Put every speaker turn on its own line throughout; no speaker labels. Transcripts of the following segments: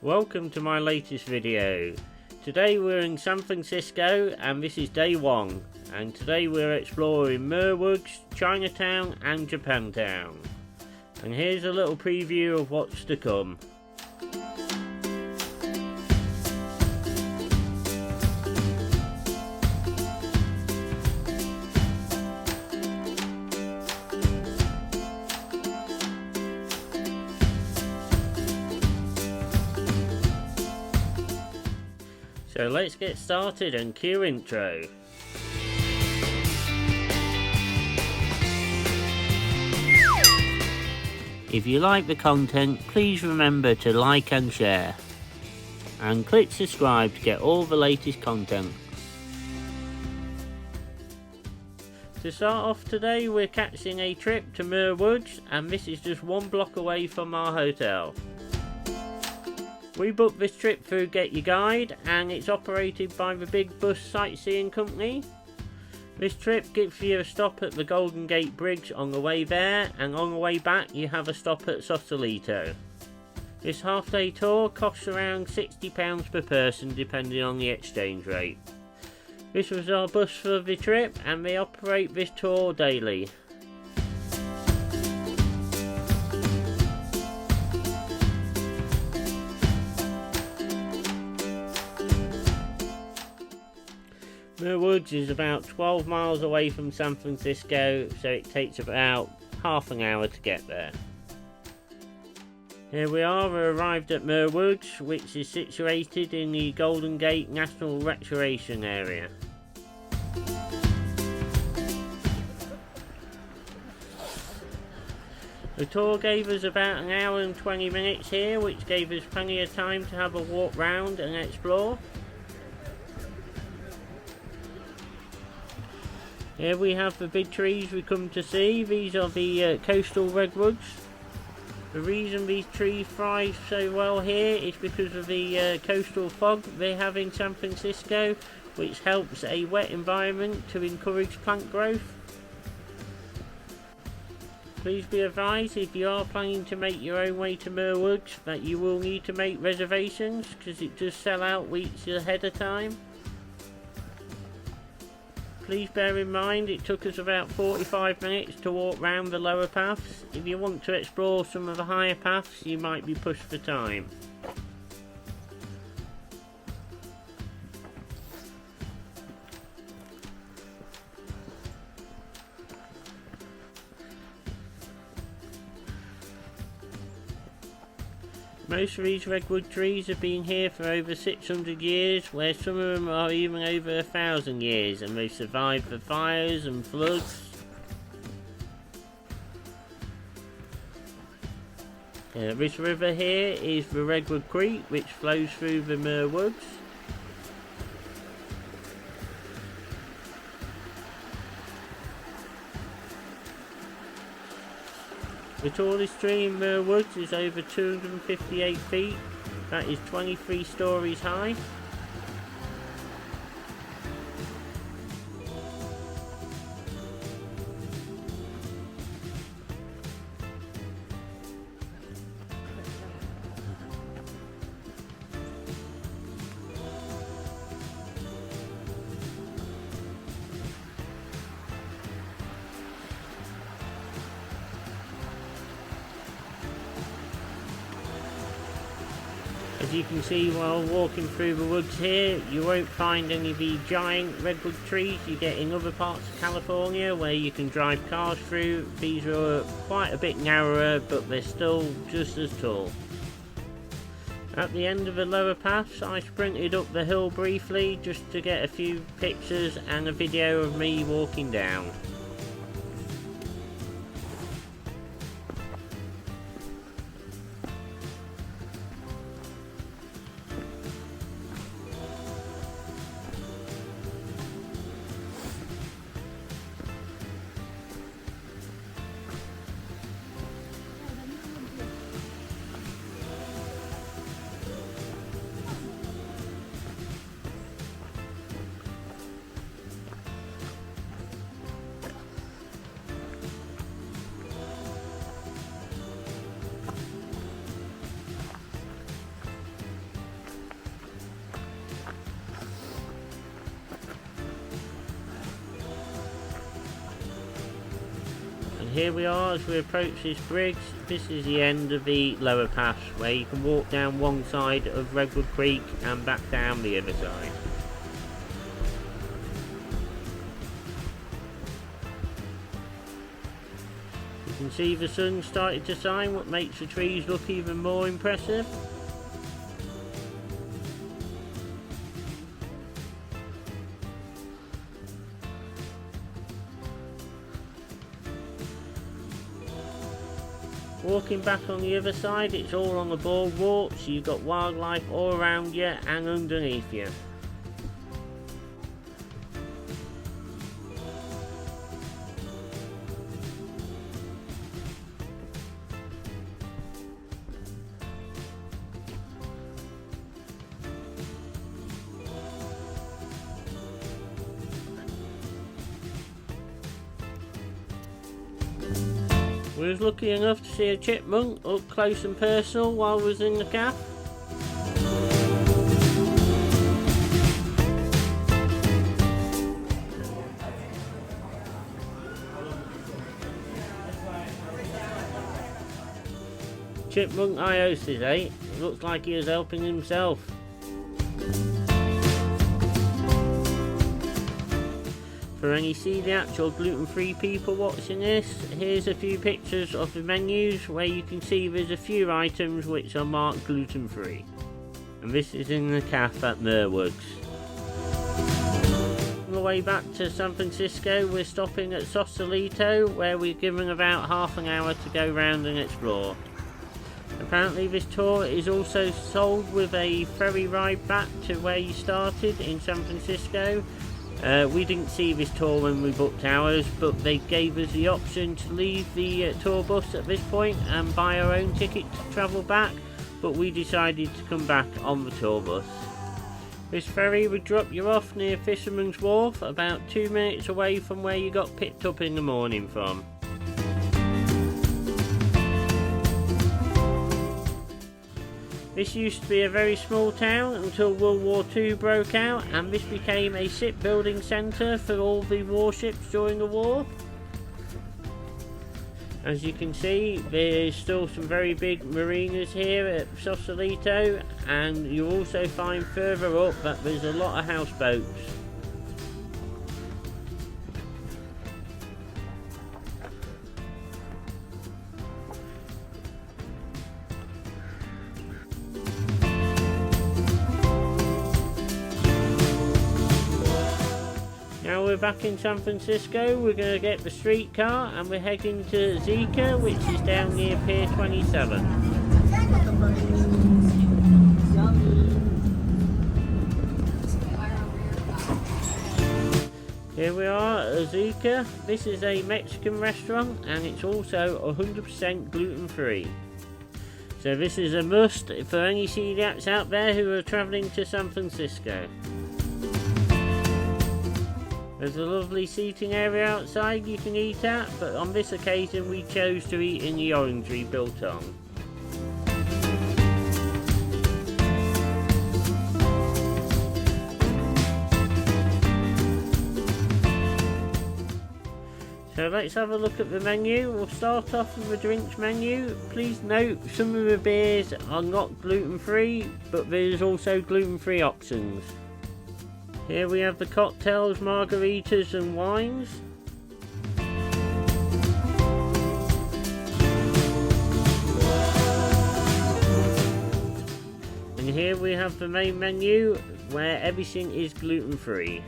Welcome to my latest video. Today we're in San Francisco and this is day one, and today we're exploring Muir Woods, Chinatown and Japantown. And here's a little preview of what's to come. So let's get started and cue intro. If you like the content, please remember to like and share. And click subscribe to get all the latest content. To start off today, we're catching a trip to Muir Woods, and this is just 1 block away from our hotel. We booked this trip through Get Your Guide, and it's operated by the Big Bus Sightseeing Company. This trip gives you a stop at the Golden Gate Bridge on the way there, and on the way back you have a stop at Sausalito. This half-day tour costs around £60 per person depending on the exchange rate. This was our bus for the trip, and they operate this tour daily. Muir Woods is about 12 miles away from San Francisco, so it takes about half an hour to get there. Here we arrived at Muir Woods, which is situated in the Golden Gate National Recreation Area. The tour gave us about an hour and 20 minutes here, which gave us plenty of time to have a walk round and explore. Here we have the big trees we come to see. These are the coastal redwoods. The reason these trees thrive so well here is because of the coastal fog they have in San Francisco, which helps a wet environment to encourage plant growth. Please be advised, if you are planning to make your own way to Muir Woods, that you will need to make reservations because it does sell out weeks ahead of time. Please bear in mind it took us about 45 minutes to walk round the lower paths. If you want to explore some of the higher paths, you might be pushed for time. Most of these redwood trees have been here for over 600 years, where some of them are even over 1,000 years, and they've survived the fires and floods. This river here is the Redwood Creek, which flows through the Muir Woods. The tallest tree in Muir Woods is over 258 feet, that is 23 stories high. As you can see while walking through the woods here, you won't find any of the giant redwood trees you get in other parts of California where you can drive cars through. These are quite a bit narrower, but they're still just as tall. At the end of the lower paths, I sprinted up the hill briefly just to get a few pictures and a video of me walking down. here we are as we approach this bridge. This is the end of the lower pass where you can walk down one side of Redwood Creek and back down the other side. You can see the sun started to shine, what makes the trees look even more impressive. Walking back on the other side, it's all on the boardwalk, so you've got wildlife all around you and underneath you. We was lucky enough to see a chipmunk up close and personal while we was in the caf. Chipmunk iosis, eh? It looks like he was helping himself. For any celiacs or gluten-free people watching this, here's a few pictures of the menus where you can see there's a few items which are marked gluten-free. And this is in the cafe at Muir Woods. On the way back to San Francisco, we're stopping at Sausalito where we're given about half an hour to go round and explore. Apparently this tour is also sold with a ferry ride back to where you started in San Francisco. We didn't see this tour when we booked ours, but they gave us the option to leave the tour bus at this point and buy our own ticket to travel back, but we decided to come back on the tour bus. This ferry would drop you off near Fisherman's Wharf, about 2 minutes away from where you got picked up in the morning from. This used to be a very small town until World War II broke out, and this became a shipbuilding centre for all the warships during the war. As you can see, there's still some very big marinas here at Sausalito, and you'll also find further up that there's a lot of houseboats. Now we're back in San Francisco, we're going to get the streetcar and we're heading to XICA, which is down near Pier 27. Here we are at XICA. This is a Mexican restaurant and it's also 100% gluten free. So this is a must for any celiacs out there who are travelling to San Francisco. There's a lovely seating area outside you can eat at, but on this occasion we chose to eat in the orangery built on. So let's have a look at the menu. We'll start off with the drinks menu. Please note some of the beers are not gluten free, but there's also gluten free options. Here we have the cocktails, margaritas and wines. And here we have the main menu where everything is gluten free.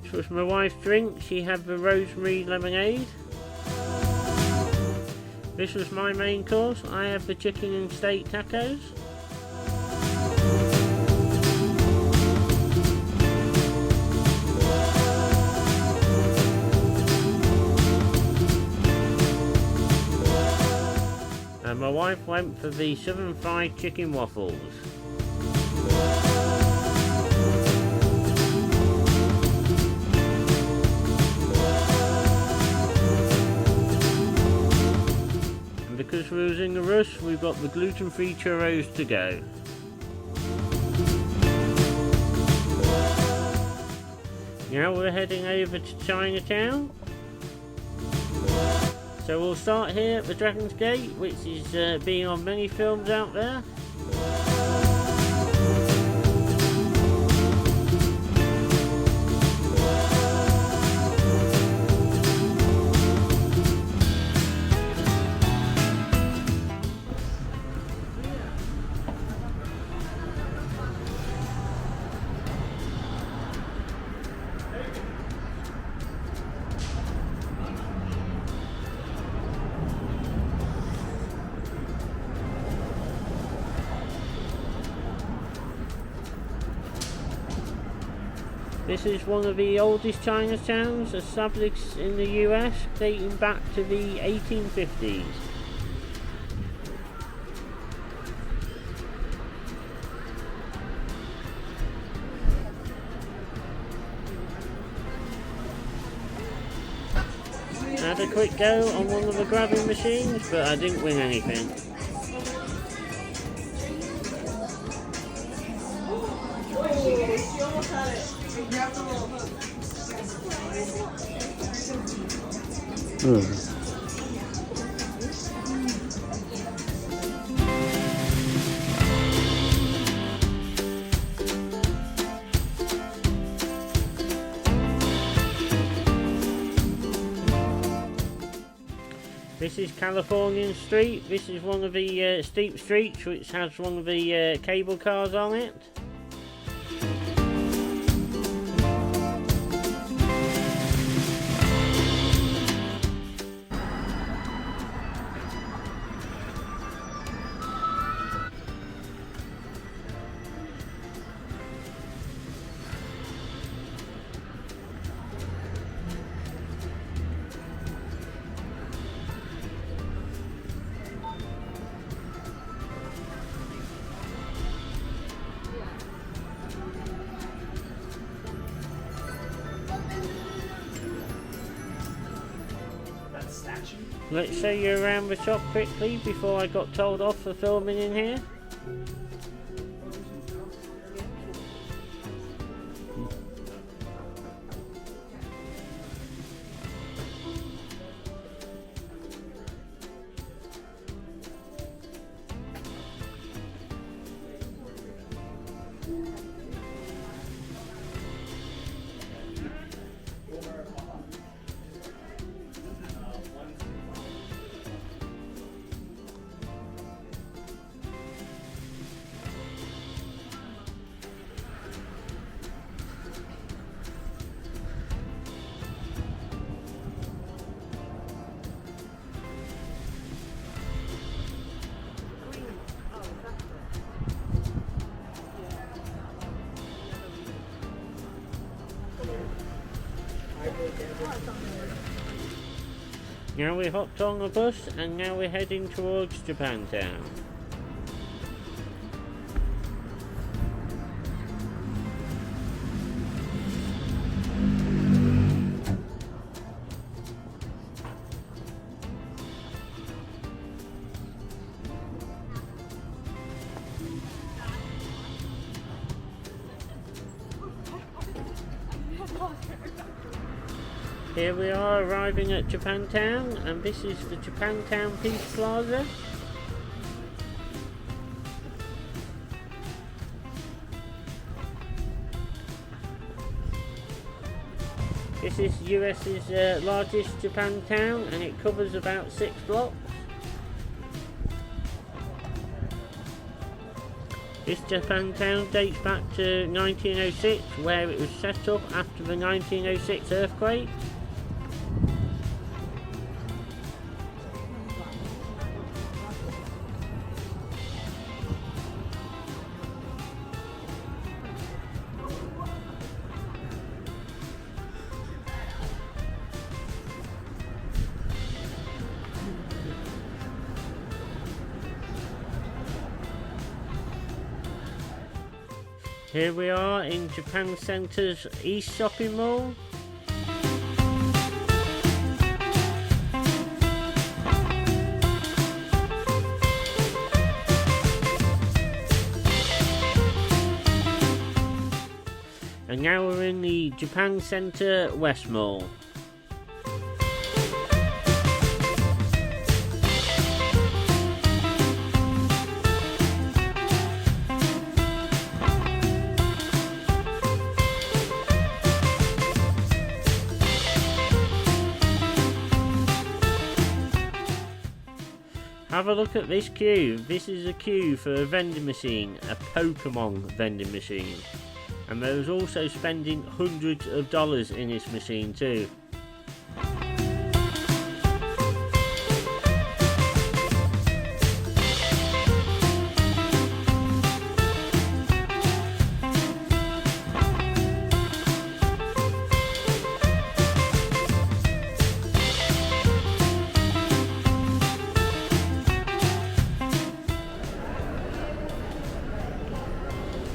This was my wife's drink. She had the rosemary lemonade. This was my main course. I have the chicken and steak tacos. And my wife went for the southern fried chicken waffles. Because we was in a rush, we've got the gluten-free churros to go. Now we're heading over to Chinatown. So we'll start here at the Dragon's Gate, which is being on many films out there. This is one of the oldest Chinatowns established in the US, dating back to the 1850s. I had a quick go on one of the grabbing machines, but I didn't win anything. This is Californian Street. This is one of the steep streets which has one of the cable cars on it. Let's show you around the shop quickly before I got told off for filming in here. Now we hopped on the bus and now we're heading towards Japantown. Here we are arriving at Japantown, and this is the Japantown Peace Plaza. This is US's largest Japantown, and it covers about 6 blocks. This Japantown dates back to 1906, where it was set up after the 1906 earthquake. Here we are in Japan Centre's East Shopping Mall. And now we're in the Japan Center West Mall. Have a look at this queue. This is a queue for a vending machine, a Pokemon vending machine. And there was also spending hundreds of dollars in this machine too.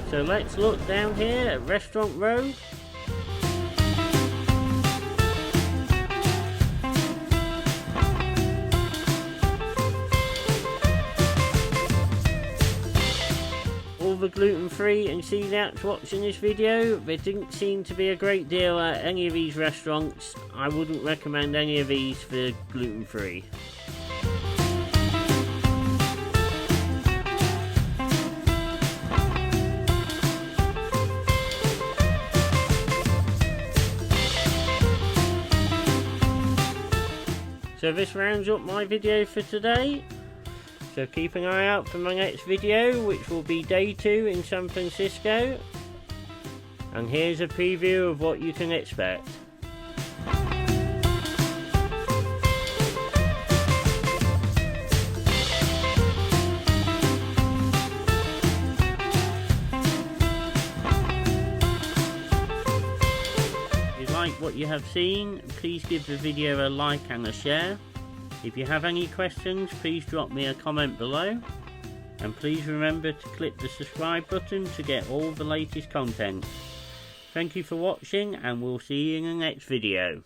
So let's look down here at Restaurant Row. All the gluten-free and celiacs watching this video, there didn't seem to be a great deal at any of these restaurants. I wouldn't recommend any of these for gluten-free. So this rounds up my video for today. So keep an eye out for my next video, which will be day 2 in San Francisco. And here's a preview of what you can expect. What you have seen, please give the video a like and a share. If you have any questions, please drop me a comment below, and please remember to click the subscribe button to get all the latest content. Thank you for watching, and we'll see you in the next video.